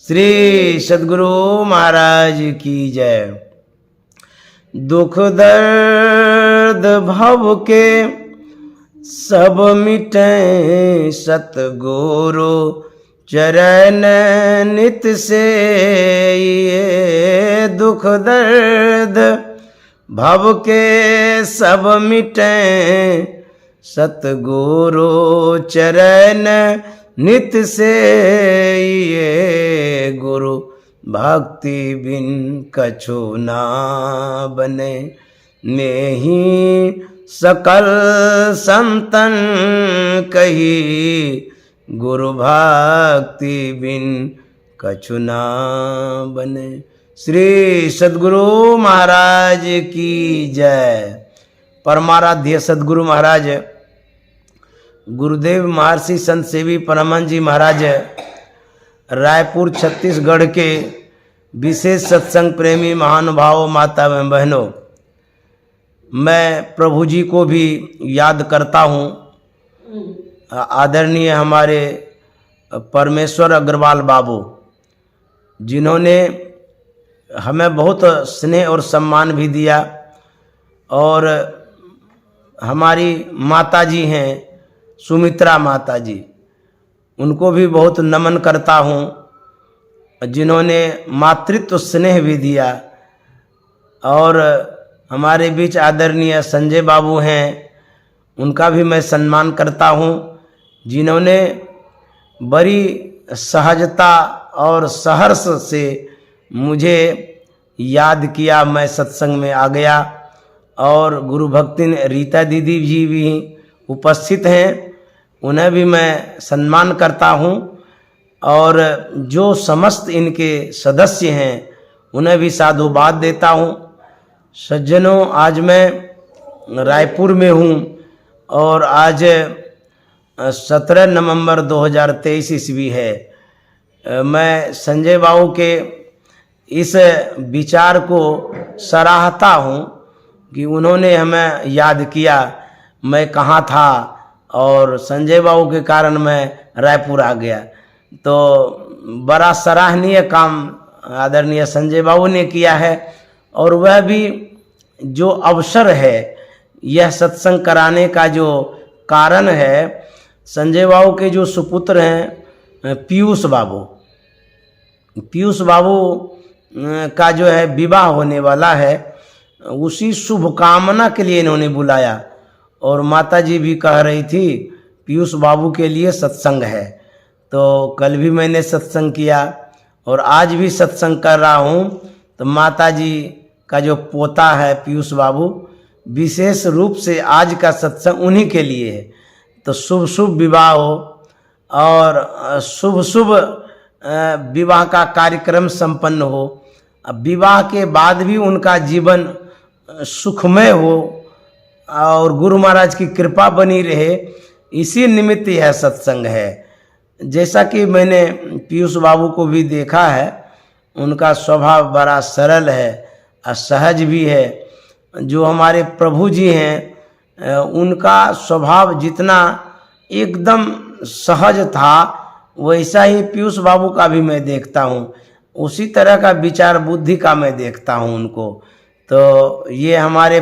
श्री सद्गुरु महाराज की जय। दुख दर्द भव के सब मिटे सतगुरु चरण नित से। ये दुख दर्द भव के सब मिटे सतगुरु चरण नित से। ये गुरु भक्ति बिन कछु ना बने। नेहि सकल संतन कही गुरु भक्ति बिन कछु ना बने। श्री सद्गुरु महाराज की जय। परमाराध्य सद्गुरु महाराज गुरुदेव महर्षि संत सेवी परमहंस जी महाराज रायपुर छत्तीसगढ़ के विशेष सत्संग प्रेमी महानुभावों, माता एवं बहनों, मैं प्रभु जी को भी याद करता हूँ। आदरणीय हमारे परमेश्वर अग्रवाल बाबू, जिन्होंने हमें बहुत स्नेह और सम्मान भी दिया, और हमारी माता जी हैं सुमित्रा माता जी, उनको भी बहुत नमन करता हूँ, जिन्होंने मातृत्व स्नेह भी दिया। और हमारे बीच आदरणीय संजय बाबू हैं, उनका भी मैं सम्मान करता हूँ, जिन्होंने बड़ी सहजता और सहर्ष से मुझे याद किया। मैं सत्संग में आ गया, और गुरु भक्ति रीता दीदी जी भी उपस्थित हैं, उन्हें भी मैं सम्मान करता हूँ। और जो समस्त इनके सदस्य हैं उन्हें भी साधुवाद देता हूँ। सज्जनों, आज मैं रायपुर में हूँ, और आज 17 नवंबर 2023 ईस्वी है। मैं संजय बाबू के इस विचार को सराहता हूँ कि उन्होंने हमें याद किया। मैं कहाँ था, और संजय बाबू के कारण मैं रायपुर आ गया। तो बड़ा सराहनीय काम आदरणीय संजय बाबू ने किया है, और वह भी जो अवसर है, यह सत्संग कराने का जो कारण है, संजय बाबू के जो सुपुत्र हैं पीयूष बाबू का जो है विवाह होने वाला है, उसी शुभकामना के लिए इन्होंने बुलाया। और माता जी भी कह रही थी पीयूष बाबू के लिए सत्संग है। तो कल भी मैंने सत्संग किया, और आज भी सत्संग कर रहा हूँ। तो माता जी का जो पोता है पीयूष बाबू, विशेष रूप से आज का सत्संग उन्हीं के लिए है। तो शुभ शुभ विवाह हो, और शुभ शुभ विवाह का कार्यक्रम संपन्न हो। अब विवाह के बाद भी उनका जीवन सुखमय हो, और गुरु महाराज की कृपा बनी रहे, इसी निमित्त यह सत्संग है। जैसा कि मैंने पीयूष बाबू को भी देखा है, उनका स्वभाव बड़ा सरल है और सहज भी है। जो हमारे प्रभु जी हैं, उनका स्वभाव जितना एकदम सहज था, वैसा ही पीयूष बाबू का भी मैं देखता हूँ। उसी तरह का विचार बुद्धि का मैं देखता हूँ उनको। तो ये हमारे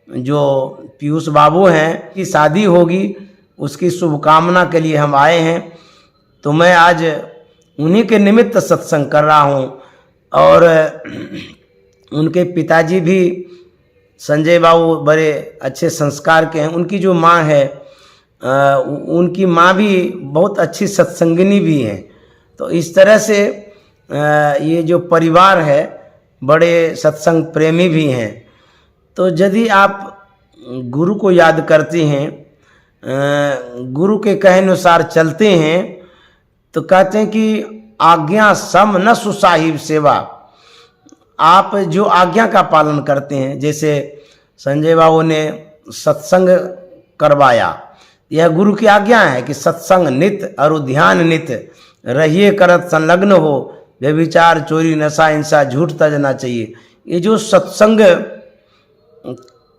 जो पीयूष बाबू हैं की शादी होगी, उसकी शुभकामना के लिए हम आए हैं। तो मैं आज उन्हीं के निमित्त सत्संग कर रहा हूँ। और उनके पिताजी भी संजय बाबू बड़े अच्छे संस्कार के हैं। उनकी जो माँ है, उनकी माँ भी बहुत अच्छी सत्संगिनी भी हैं। तो इस तरह से ये जो परिवार है, बड़े सत्संग प्रेमी भी हैं। तो यदि आप गुरु को याद करते हैं, गुरु के कहे अनुसार चलते हैं, तो कहते हैं कि आज्ञा सम न सुसाहिब सेवा। आप जो आज्ञा का पालन करते हैं, जैसे संजय बाबू ने सत्संग करवाया, यह गुरु की आज्ञा है कि सत्संग नित और ध्यान नित रहिए करत संलग्न हो। व्यभिचार, चोरी, नशा, हिंसा, झूठ तजना चाहिए। ये जो सत्संग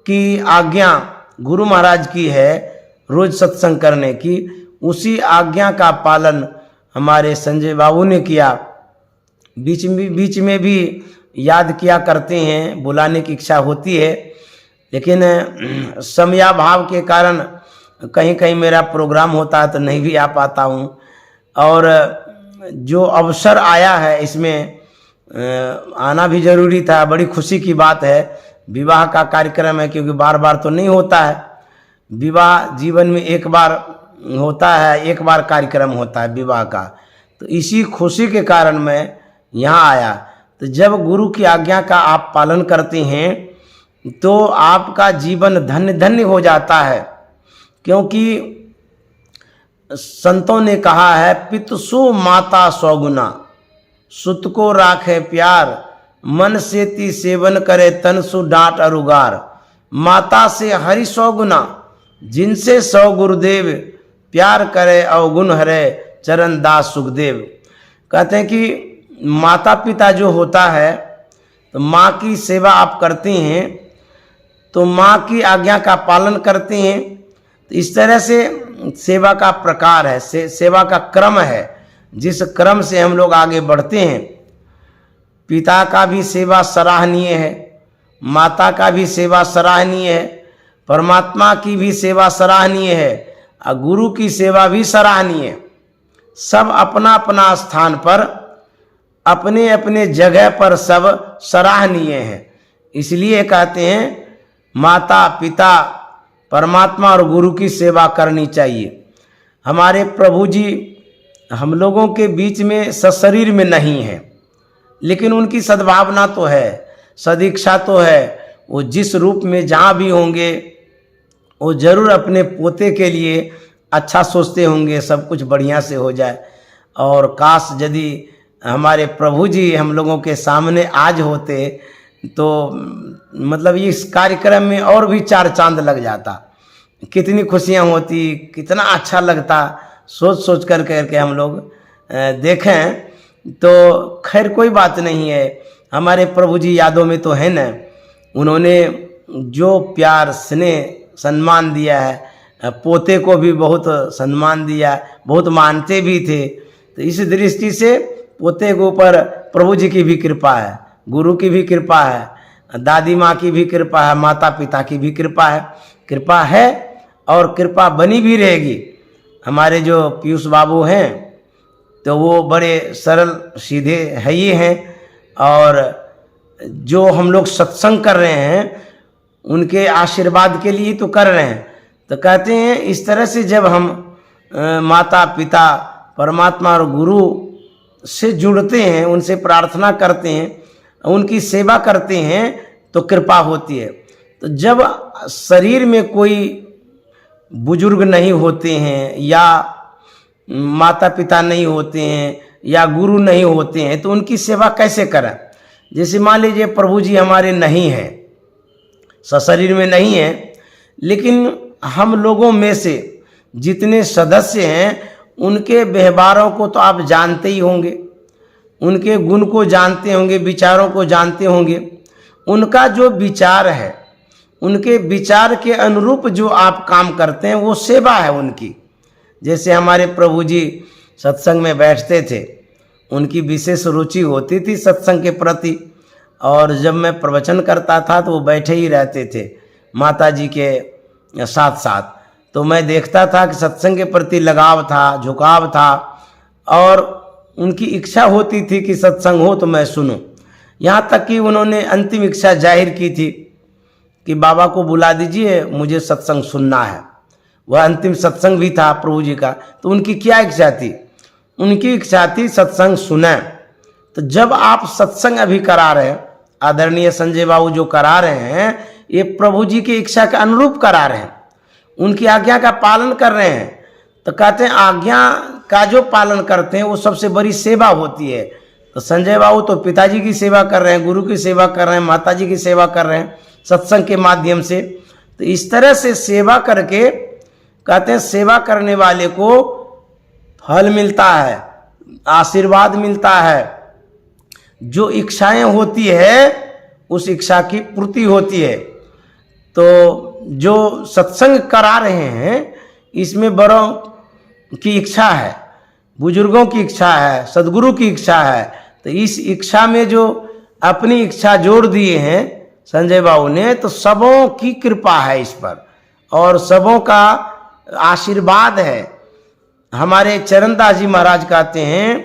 की आज्ञा गुरु महाराज की है, रोज सत्संग करने की, उसी आज्ञा का पालन हमारे संजय बाबू ने किया। बीच में भी याद किया करते हैं, बुलाने की इच्छा होती है, लेकिन समयाभाव के कारण कहीं कहीं मेरा प्रोग्राम होता है तो नहीं भी आ पाता हूँ। और जो अवसर आया है इसमें आना भी जरूरी था। बड़ी खुशी की बात है, विवाह का कार्यक्रम है, क्योंकि बार बार तो नहीं होता है। विवाह जीवन में एक बार होता है, एक बार कार्यक्रम होता है विवाह का। तो इसी खुशी के कारण मैं यहाँ आया। तो जब गुरु की आज्ञा का आप पालन करते हैं तो आपका जीवन धन्य धन्य हो जाता है, क्योंकि संतों ने कहा है, पितसु माता सौगुना, सुत को राखे प्यार, मन से ती सेवन करे तनसु डांट अरुगार। माता से हरि सौगुना, जिनसे सौ गुरुदेव, प्यार करे अवगुण हरे चरण दास सुखदेव। कहते हैं कि माता पिता जो होता है, तो माँ की सेवा आप करते हैं तो माँ की आज्ञा का पालन करते हैं। तो इस तरह से सेवा का प्रकार है, सेवा का क्रम है, जिस क्रम से हम लोग आगे बढ़ते हैं। पिता का भी सेवा सराहनीय है, माता का भी सेवा सराहनीय है, परमात्मा की भी सेवा सराहनीय है, और गुरु की सेवा भी सराहनीय है। सब अपना अपना स्थान पर, अपने अपने जगह पर सब सराहनीय है। इसलिए कहते हैं माता पिता परमात्मा और गुरु की सेवा करनी चाहिए। हमारे प्रभु जी हम लोगों के बीच में सशरीर में नहीं है, लेकिन उनकी सद्भावना तो है, सदिच्छा तो है। वो जिस रूप में जहाँ भी होंगे वो जरूर अपने पोते के लिए अच्छा सोचते होंगे, सब कुछ बढ़िया से हो जाए। और काश यदि हमारे प्रभु जी हम लोगों के सामने आज होते तो मतलब इस कार्यक्रम में और भी चार चांद लग जाता। कितनी खुशियाँ होती, कितना अच्छा लगता, सोच सोच कर करके हम लोग देखें। तो खैर कोई बात नहीं है, हमारे प्रभु जी यादों में तो है ना। उन्होंने जो प्यार स्नेह सम्मान दिया है, पोते को भी बहुत सम्मान दिया, बहुत मानते भी थे। तो इस दृष्टि से पोते के ऊपर प्रभु जी की भी कृपा है, गुरु की भी कृपा है, दादी माँ की भी कृपा है, माता पिता की भी कृपा है और कृपा बनी भी रहेगी। हमारे जो पीयूष बाबू हैं तो वो बड़े सरल सीधे है ही हैं, और जो हम लोग सत्संग कर रहे हैं उनके आशीर्वाद के लिए तो कर रहे हैं। तो कहते हैं इस तरह से जब हम माता पिता परमात्मा और गुरु से जुड़ते हैं, उनसे प्रार्थना करते हैं, उनकी सेवा करते हैं तो कृपा होती है। तो जब शरीर में कोई बुजुर्ग नहीं होते हैं, या माता पिता नहीं होते हैं, या गुरु नहीं होते हैं, तो उनकी सेवा कैसे करें। जैसे मान लीजिए प्रभु जी हमारे नहीं हैं, सशरीर में नहीं हैं, लेकिन हम लोगों में से जितने सदस्य हैं उनके व्यवहारों को तो आप जानते ही होंगे, उनके गुण को जानते होंगे, विचारों को जानते होंगे। उनका जो विचार है, उनके विचार के अनुरूप जो आप काम करते हैं वो सेवा है उनकी। जैसे हमारे प्रभु जी सत्संग में बैठते थे, उनकी विशेष रुचि होती थी सत्संग के प्रति, और जब मैं प्रवचन करता था तो वो बैठे ही रहते थे माता जी के साथ साथ। तो मैं देखता था कि सत्संग के प्रति लगाव था, झुकाव था, और उनकी इच्छा होती थी कि सत्संग हो तो मैं सुनूं। यहाँ तक कि उन्होंने अंतिम इच्छा जाहिर की थी कि बाबा को बुला दीजिए, मुझे सत्संग सुनना है। वह अंतिम सत्संग भी था प्रभु जी का। तो उनकी क्या इच्छा थी? उनकी इच्छा थी सत्संग सुने। तो जब आप सत्संग अभी करा रहे हैं, आदरणीय संजय बाबू जो करा रहे हैं, ये प्रभु जी की इच्छा के अनुरूप करा रहे हैं, उनकी आज्ञा का पालन कर रहे हैं। तो कहते हैं आज्ञा का जो पालन करते हैं वो सबसे बड़ी सेवा होती है। तो संजय बाबू तो पिताजी की सेवा कर रहे हैं, गुरु की सेवा कर रहे हैं, माताजी की सेवा कर रहे हैं सत्संग के माध्यम से। तो इस तरह से सेवा करके कहते हैं सेवा करने वाले को फल मिलता है, आशीर्वाद मिलता है, जो इच्छाएं होती है उस इच्छा की पूर्ति होती है। तो जो सत्संग करा रहे हैं इसमें बड़ों की इच्छा है, बुजुर्गों की इच्छा है, सदगुरु की इच्छा है, तो इस इच्छा में जो अपनी इच्छा जोड़ दिए हैं संजय बाबू ने, तो सबों की कृपा है इस पर और सबों का आशीर्वाद है। हमारे चरणदास जी महाराज कहते हैं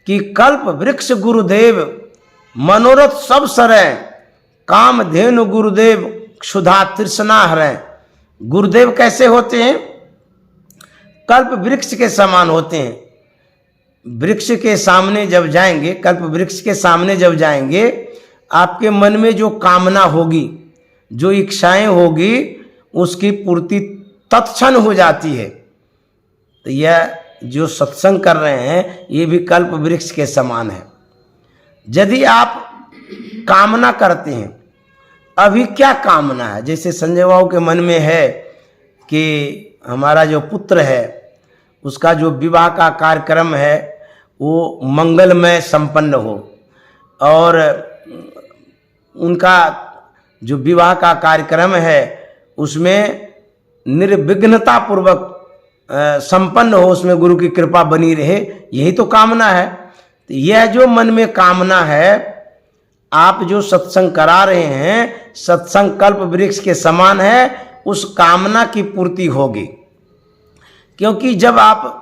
कि कल्प वृक्ष गुरुदेव मनोरथ सब सरै, काम धेनु गुरुदेव क्षुधा तृष्णा हरै। गुरुदेव कैसे होते हैं? कल्प वृक्ष के समान होते हैं। वृक्ष के सामने जब जाएंगे, कल्प वृक्ष के सामने जब जाएंगे, आपके मन में जो कामना होगी, जो इच्छाएं होगी, उसकी पूर्ति तत्क्षण हो जाती है। तो यह जो सत्संग कर रहे हैं ये भी कल्प वृक्ष के समान है। यदि आप कामना करते हैं, अभी क्या कामना है? जैसे संजय बाबू के मन में है कि हमारा जो पुत्र है उसका जो विवाह का कार्यक्रम है वो मंगलमय संपन्न हो और उनका जो विवाह का कार्यक्रम है उसमें निर्विघ्नता पूर्वक संपन्न हो, उसमें गुरु की कृपा बनी रहे, यही तो कामना है। तो यह जो मन में कामना है, आप जो सत्संग करा रहे हैं, सत्संग कल्प वृक्ष के समान है, उस कामना की पूर्ति होगी। क्योंकि जब आप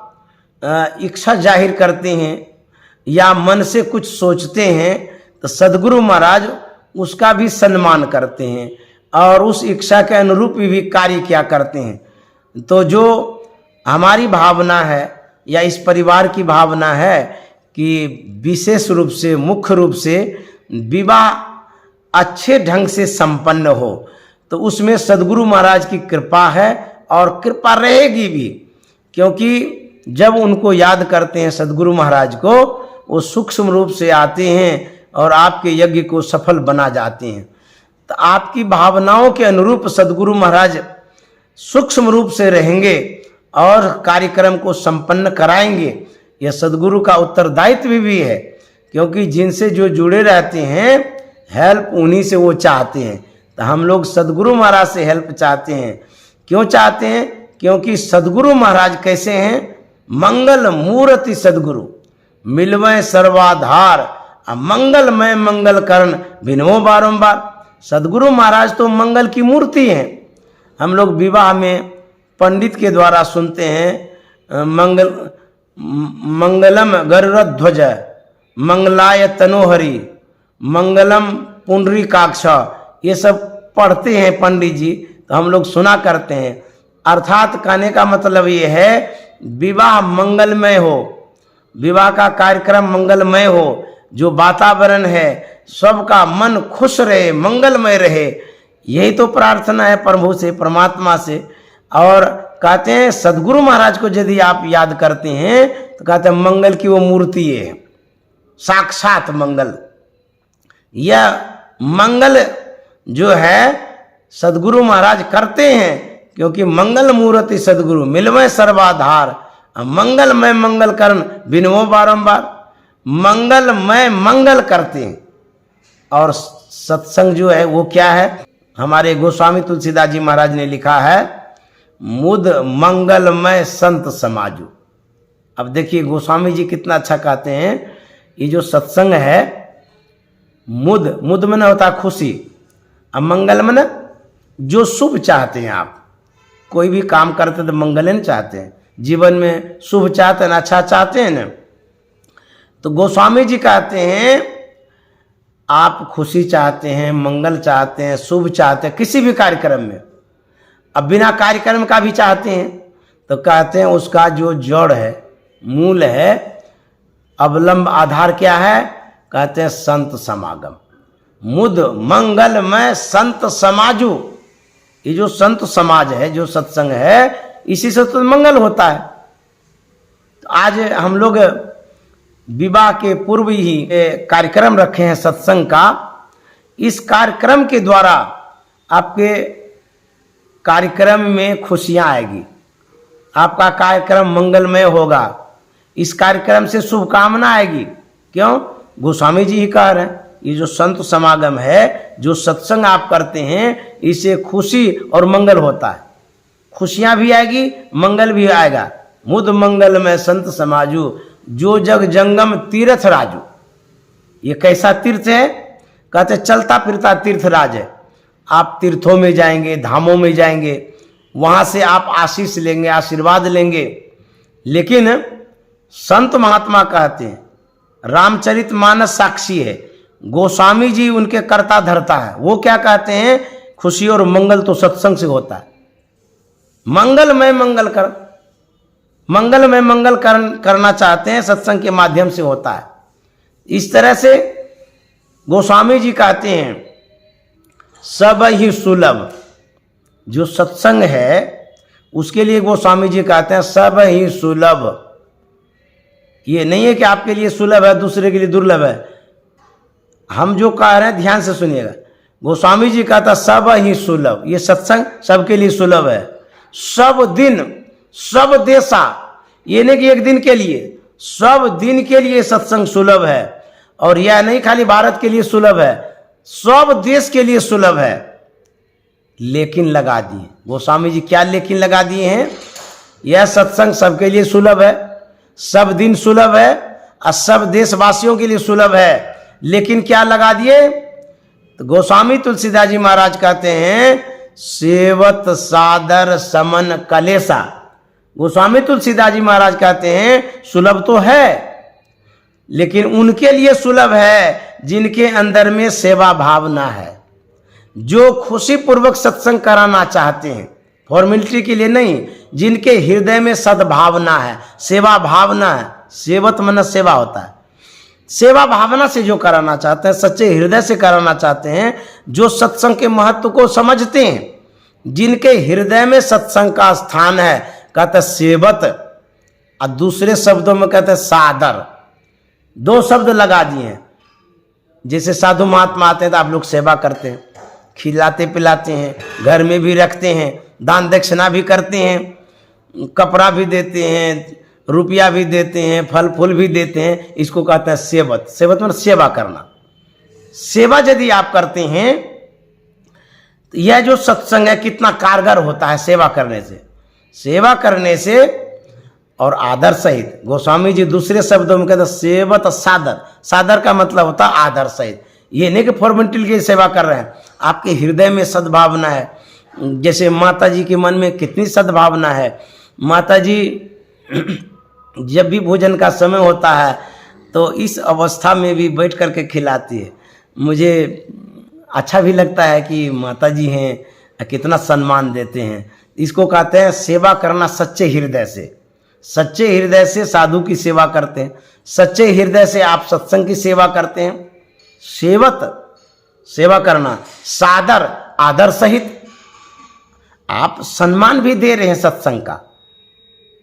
इच्छा जाहिर करते हैं या मन से कुछ सोचते हैं तो सद्गुरु महाराज उसका भी सम्मान करते हैं और उस इच्छा के अनुरूप भी कार्य किया करते हैं। तो जो हमारी भावना है या इस परिवार की भावना है कि विशेष रूप से, मुख्य रूप से विवाह अच्छे ढंग से संपन्न हो, तो उसमें सद्गुरु महाराज की कृपा है और कृपा रहेगी भी। क्योंकि जब उनको याद करते हैं सद्गुरु महाराज को, वो सूक्ष्म रूप से आते हैं और आपके यज्ञ को सफल बना जाते हैं। तो आपकी भावनाओं के अनुरूप सद्गुरु महाराज सूक्ष्म रूप से रहेंगे और कार्यक्रम को संपन्न कराएंगे। यह सद्गुरु का उत्तरदायित्व भी है, क्योंकि जिनसे जो जुड़े रहते हैं हेल्प उन्हीं से वो चाहते हैं। तो हम लोग सद्गुरु महाराज से हेल्प चाहते हैं। क्यों चाहते हैं? क्योंकि सद्गुरु महाराज कैसे हैं? मंगल मूर्ति सद्गुरु मिलवै सर्वाधार, मंगलमय मंगल करण भिनवो बारंबार। सद्गुरु महाराज तो मंगल की मूर्ति हैं। हम लोग विवाह में पंडित के द्वारा सुनते हैं मंगलम गरुड़ध्वज मंगलाय तनोहरि मंगलम पुंडरीकाक्ष, ये सब पढ़ते हैं पंडित जी, तो हम लोग सुना करते हैं। अर्थात कहने का मतलब ये है विवाह मंगलमय हो, विवाह का कार्यक्रम मंगलमय हो, जो वातावरण है सबका मन खुश रहे, मंगलमय रहे, यही तो प्रार्थना है प्रभु से, परमात्मा से। और कहते हैं सद्गुरु महाराज को यदि आप याद करते हैं तो कहते हैं मंगल की वो मूर्ति है, साक्षात मंगल। यह मंगल जो है सद्गुरु महाराज करते हैं, क्योंकि मंगल मूर्ति सद्गुरु मिलवै सर्वाधार, मंगलमय मंगल करण बिनवो बारंबार। मंगलमय मंगल करते हैं। और सत्संग जो है वो क्या है? हमारे गोस्वामी तुलसीदास जी महाराज ने लिखा है मुद मंगलमय संत समाजू। अब देखिए गोस्वामी जी कितना अच्छा कहते हैं, ये जो सत्संग है मुद, मुद में होता है खुशी, अब मंगल में जो शुभ चाहते हैं। आप कोई भी काम करते तो मंगल चाहते हैं, जीवन में शुभ चाहते हैं, अच्छा चाहते हैं ना। तो गोस्वामी जी कहते हैं आप खुशी चाहते हैं, मंगल चाहते हैं, शुभ चाहते हैं किसी भी कार्यक्रम में, अब बिना कार्यक्रम का भी चाहते हैं, तो कहते हैं उसका जो जड़ है, मूल है, अवलंब आधार क्या है? कहते हैं संत समागम। मुद मंगलमय संत समाजू, ये जो संत समाज है, जो सत्संग है, इसी से तो मंगल होता है। तो आज हम लोग विवाह के पूर्व ही कार्यक्रम रखे हैं सत्संग का। इस कार्यक्रम के द्वारा आपके कार्यक्रम में खुशियां आएगी, आपका कार्यक्रम मंगलमय होगा, इस कार्यक्रम से शुभकामना आएगी। क्यों? गोस्वामी जी ही कह रहे हैं ये जो संत समागम है, जो सत्संग आप करते हैं, इससे खुशी और मंगल होता है। खुशियां भी आएगी, मंगल भी आएगा। मुद मंगल में संत समाजू, जो जग जंगम तीर्थ राजू। ये कैसा तीर्थ है? कहते चलता फिरता तीर्थराज है। आप तीर्थों में जाएंगे, धामों में जाएंगे, वहाँ से आप आशीष लेंगे, आशीर्वाद लेंगे। लेकिन संत महात्मा कहते हैं, रामचरितमानस साक्षी है, गोस्वामी जी उनके कर्ता धर्ता है। वो क्या कहते हैं? खुशी और मंगल तो सत्संग से होता है। मंगलमय मंगल करना चाहते हैं, सत्संग के माध्यम से होता है। इस तरह से गोस्वामी जी कहते हैं सब ही सुलभ। जो सत्संग है उसके लिए गोस्वामी जी कहते हैं सब ही सुलभ। ये नहीं है कि आपके लिए सुलभ है, दूसरे के लिए दुर्लभ है। हम जो कह रहे हैं ध्यान से सुनिएगा। गोस्वामी जी कहता सब ही सुलभ, ये सत्संग सबके लिए सुलभ है। सब दिन, सब देशा, ये नहीं कि एक दिन के लिए, सब दिन के लिए सत्संग सुलभ है। और यह नहीं खाली भारत के लिए सुलभ है, सब देश के लिए सुलभ है। लेकिन लगा दिए गोस्वामी जी, क्या लेकिन लगा दिए हैं? यह सत्संग सबके लिए सुलभ है, सब दिन सुलभ है और सब देशवासियों के लिए सुलभ है। लेकिन क्या लगा दिए? तो गोस्वामी तुलसीदास जी महाराज कहते हैं सेवत सादर समन कलेसा। गोस्वामी तुलसीदास जी महाराज कहते हैं सुलभ तो है, लेकिन उनके लिए सुलभ है जिनके अंदर में सेवा भावना है, जो खुशी पूर्वक सत्संग कराना चाहते हैं, फॉर्मेलिटी के लिए नहीं, जिनके हृदय में सद्भावना है, सेवा भावना है। सेवत मन सेवा होता है। सेवा भावना से जो कराना चाहते हैं, सच्चे हृदय से कराना चाहते हैं, जो सत्संग के महत्व को समझते हैं, जिनके हृदय में सत्संग का स्थान है, कहते सेवत। और दूसरे शब्दों में कहते सादर। दो शब्द लगा दिए हैं। जैसे साधु महात्मा आते हैं तो आप लोग सेवा करते हैं, खिलाते पिलाते हैं, घर में भी रखते हैं, दान दक्षिणा भी करते हैं, कपड़ा भी देते हैं, रुपया भी देते हैं, फल फूल भी देते हैं। इसको कहते हैं सेवत। सेवत मतलब सेवा करना। सेवा यदि आप करते हैं तो यह जो सत्संग है कितना कारगर होता है सेवा करने से। सेवा करने से और आदर सहित। गोस्वामी जी दूसरे शब्दों में कहते सेवत सादर। सादर का मतलब होता है आदर सहित। ये नहीं कि फॉर्मेलिटी की सेवा कर रहे हैं, आपके हृदय में सद्भावना है। जैसे माता जी के मन में कितनी सद्भावना है। माता जी जब भी भोजन का समय होता है तो इस अवस्था में भी बैठ करके खिलाती है। मुझे अच्छा भी लगता है कि माता जी हैं, कितना सम्मान देते हैं। इसको कहते हैं सेवा करना सच्चे हृदय से। सच्चे हृदय से साधु की सेवा करते हैं, सच्चे हृदय से आप सत्संग की सेवा करते हैं। सेवत सेवा करना, सादर आदर सहित आप सम्मान भी दे रहे हैं सत्संग का,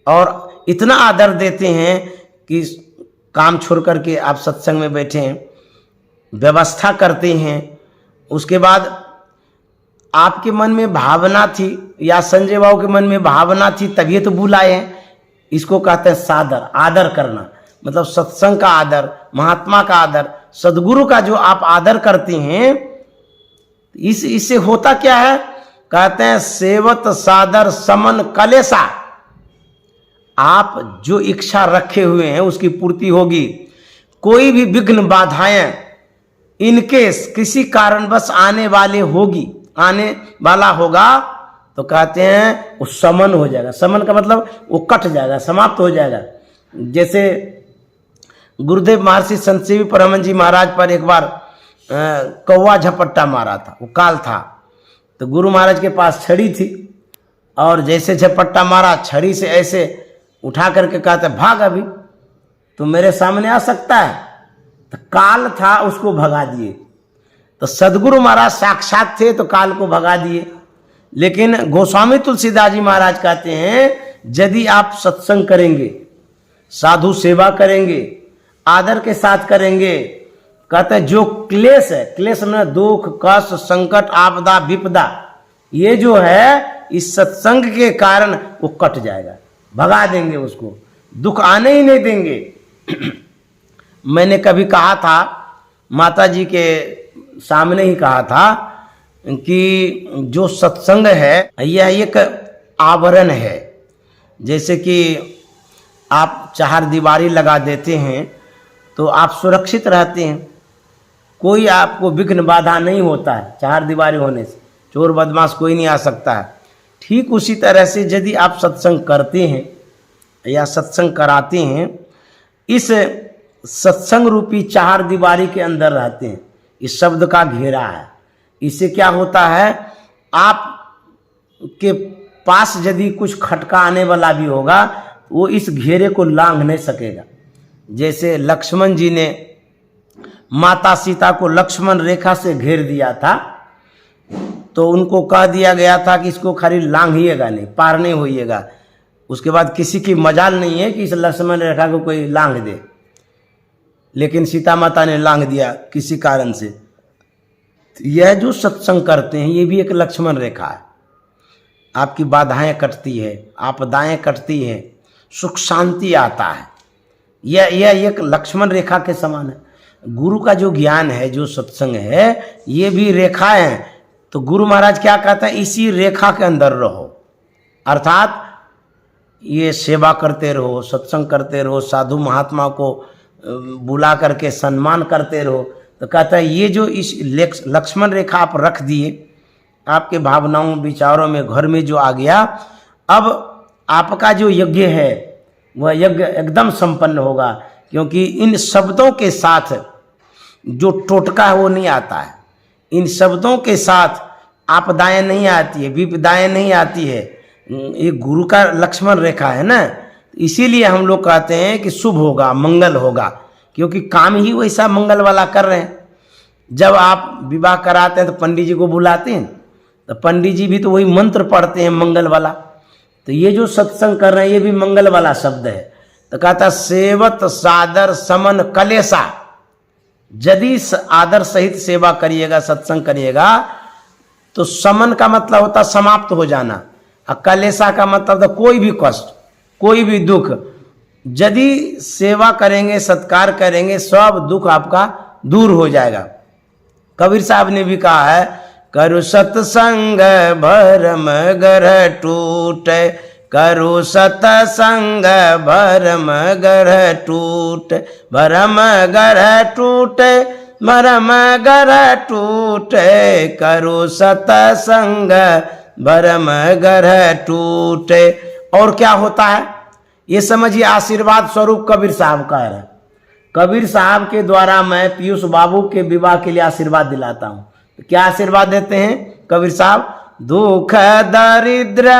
और इतना आदर देते हैं कि काम छोड़ करके आप सत्संग में बैठे हैं, व्यवस्था करते हैं। उसके बाद आपके मन में भावना थी या संजय बाबू के मन में भावना थी तभी तो बुलाए हैं। इसको कहते हैं सादर, आदर करना। मतलब सत्संग का आदर, महात्मा का आदर, सदगुरु का जो आप आदर करते हैं, इससे होता क्या है? कहते हैं सेवत सादर समन कलेसा। आप जो इच्छा रखे हुए हैं उसकी पूर्ति होगी। कोई भी विघ्न बाधाएं इनके किसी कारणवश आने वाला होगा तो कहते हैं वो समन हो जाएगा। समन का मतलब वो कट जाएगा, समाप्त हो जाएगा। जैसे गुरुदेव महर्षि संत सेवी परमहंस जी महाराज पर एक बार कौवा झपट्टा मारा था, वो काल था। तो गुरु महाराज के पास छड़ी थी और जैसे झपट्टा मारा, छड़ी से ऐसे उठा करके कहते भाग, अभी तो मेरे सामने आ सकता है। तो काल था, उसको भगा दिए। तो सदगुरु महाराज साक्षात थे तो काल को भगा दिए। लेकिन गोस्वामी तुलसीदास जी महाराज कहते हैं यदि आप सत्संग करेंगे, साधु सेवा करेंगे, आदर के साथ करेंगे, कहते हैं जो क्लेश है, क्लेश में दुख कष्ट संकट आपदा विपदा, ये जो है इस सत्संग के कारण वो कट जाएगा, भगा देंगे उसको, दुख आने ही नहीं देंगे। मैंने कभी कहा था, माता जी के सामने ही कहा था कि जो सत्संग है यह एक आवरण है। जैसे कि आप चार दीवारी लगा देते हैं तो आप सुरक्षित रहते हैं, कोई आपको विघ्न बाधा नहीं होता है, चार दीवारी होने से चोर बदमाश कोई नहीं आ सकता है। ठीक उसी तरह से यदि आप सत्संग करते हैं या सत्संग कराते हैं, इस सत्संग रूपी चार दीवारी के अंदर रहते हैं, इस शब्द का घेरा है। इससे क्या होता है, आप के पास यदि कुछ खटका आने वाला भी होगा वो इस घेरे को लांघ नहीं सकेगा। जैसे लक्ष्मण जी ने माता सीता को लक्ष्मण रेखा से घेर दिया था, तो उनको कह दिया गया था कि इसको खाली लांघिएगा नहीं, पार नहीं होइएगा। उसके बाद किसी की मजाल नहीं है कि इस लक्ष्मण रेखा को कोई लांघ दे, लेकिन सीता माता ने लांघ दिया किसी कारण से। यह जो सत्संग करते हैं ये भी एक लक्ष्मण रेखा है। आपकी बाधाएं कटती है, आपदाएं कटती हैं, सुख शांति आता है। यह एक लक्ष्मण रेखा के समान है। गुरु का जो ज्ञान है, जो सत्संग है, ये भी रेखाएं हैं। तो गुरु महाराज क्या कहते हैं, इसी रेखा के अंदर रहो, अर्थात ये सेवा करते रहो, सत्संग करते रहो, साधु महात्मा को बुला करके सम्मान करते रहो। तो कहता है ये जो इस लक्ष्मण रेखा आप रख दिए, आपके भावनाओं विचारों में घर में जो आ गया, अब आपका जो यज्ञ है वह यज्ञ एकदम संपन्न होगा, क्योंकि इन शब्दों के साथ जो टोटका है वो नहीं आता है। इन शब्दों के साथ आपदाएं नहीं आती है, विपदाएं नहीं आती है। ये गुरु का लक्ष्मण रेखा है ना, इसीलिए हम लोग कहते हैं कि शुभ होगा, मंगल होगा, क्योंकि काम ही वैसा मंगल वाला कर रहे हैं। जब आप विवाह कराते हैं तो पंडित जी को बुलाते हैं, तो पंडित जी भी तो वही मंत्र पढ़ते हैं मंगल वाला। तो ये जो सत्संग कर रहे हैं ये भी मंगल वाला शब्द है। तो कहता सेवत सादर समन कलेसा, यदि आदर सहित सेवा करिएगा, सत्संग करिएगा, तो समन का मतलब होता समाप्त हो जाना, और कलेसा का मतलब तो कोई भी कष्ट, कोई भी दुख। यदि सेवा करेंगे, सत्कार करेंगे, सब दुख आपका दूर हो जाएगा। कबीर साहब ने भी कहा है, करु सत्संग भरम ग्रह टूटे, करु सत्संग भरम ग्रह टूटे, भरम ग्रह टूटे, भरम ग्रह टूटे, करु सत्संग भरम ग्रह टूटे। और क्या होता है ये समझिए, आशीर्वाद स्वरूप कबीर साहब कह रहे हैं। कबीर साहब के द्वारा मैं पीयूष बाबू के विवाह के लिए आशीर्वाद दिलाता हूँ। तो क्या आशीर्वाद देते हैं कबीर साहब, दुख दरिद्र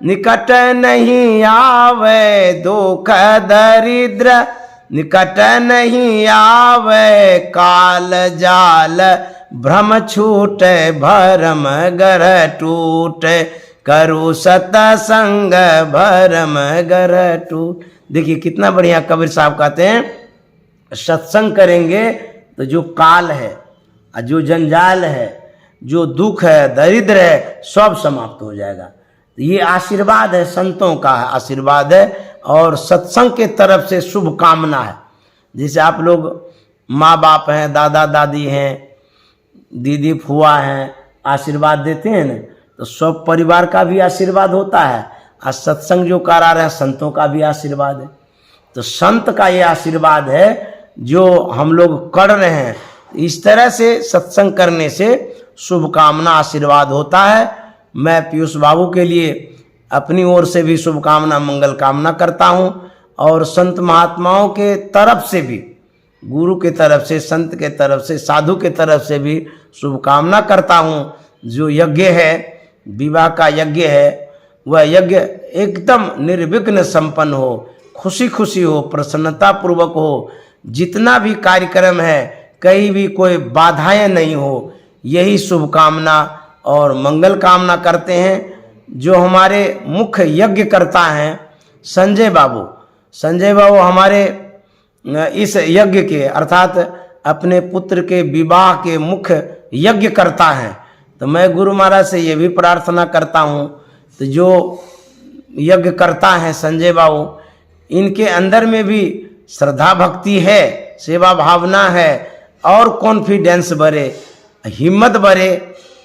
निकट नहीं आवे, दुख दरिद्र निकट नहीं आवे, काल जाल भ्रम छूटे, भरम ग्रह टूटे, करु सत्संग भरम ग्रह टूट। देखिए कितना बढ़िया कबीर साहब कहते हैं, सत्संग करेंगे तो जो काल है, जो जंजाल है, जो दुख है, दरिद्र है, सब समाप्त हो जाएगा। ये आशीर्वाद है, संतों का आशीर्वाद है, और सत्संग के तरफ से शुभ कामना है। जैसे आप लोग माँ बाप हैं, दादा दादी हैं, दीदी फुआ हैं, आशीर्वाद देते हैं ना, तो सब परिवार का भी आशीर्वाद होता है, और सत्संग जो करा रहे हैं संतों का भी आशीर्वाद है। तो संत का ये आशीर्वाद है जो हम लोग कर रहे हैं। इस तरह से सत्संग करने से शुभकामना आशीर्वाद होता है। मैं पीयूष बाबू के लिए अपनी ओर से भी शुभकामना मंगल कामना करता हूँ, और संत महात्माओं के तरफ से भी, गुरु के तरफ से, संत के तरफ से, साधु के तरफ से भी शुभकामना करता हूँ। जो यज्ञ है, विवाह का यज्ञ है, वह यज्ञ एकदम निर्विघ्न संपन्न हो, खुशी खुशी हो, प्रसन्नता पूर्वक हो। जितना भी कार्यक्रम है कहीं भी कोई बाधाएं नहीं हो, यही शुभकामना और मंगल कामना करते हैं। जो हमारे मुख्य यज्ञ करता हैं संजय बाबू हमारे इस यज्ञ के, अर्थात अपने पुत्र के विवाह के मुख्य यज्ञ करता है। तो मैं गुरु महाराज से ये भी प्रार्थना करता हूँ, तो जो यज्ञ करता है संजय बाबू, इनके अंदर में भी श्रद्धा भक्ति है, सेवा भावना है, और कॉन्फिडेंस बढ़े, हिम्मत बढ़े,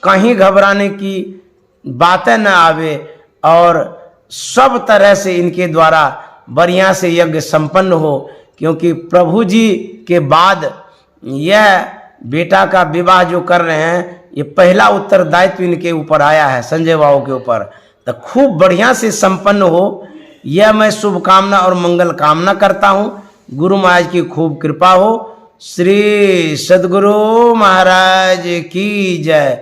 कहीं घबराने की बातें न आवे, और सब तरह से इनके द्वारा बढ़िया से यज्ञ संपन्न हो। क्योंकि प्रभु जी के बाद यह बेटा का विवाह जो कर रहे हैं, ये पहला उत्तरदायित्व इनके ऊपर आया है, संजय बाबू के ऊपर। तो खूब बढ़िया से संपन्न हो, यह मैं शुभकामना और मंगल कामना करता हूँ। गुरु महाराज की खूब कृपा हो। श्री सद्गुरु महाराज की जय।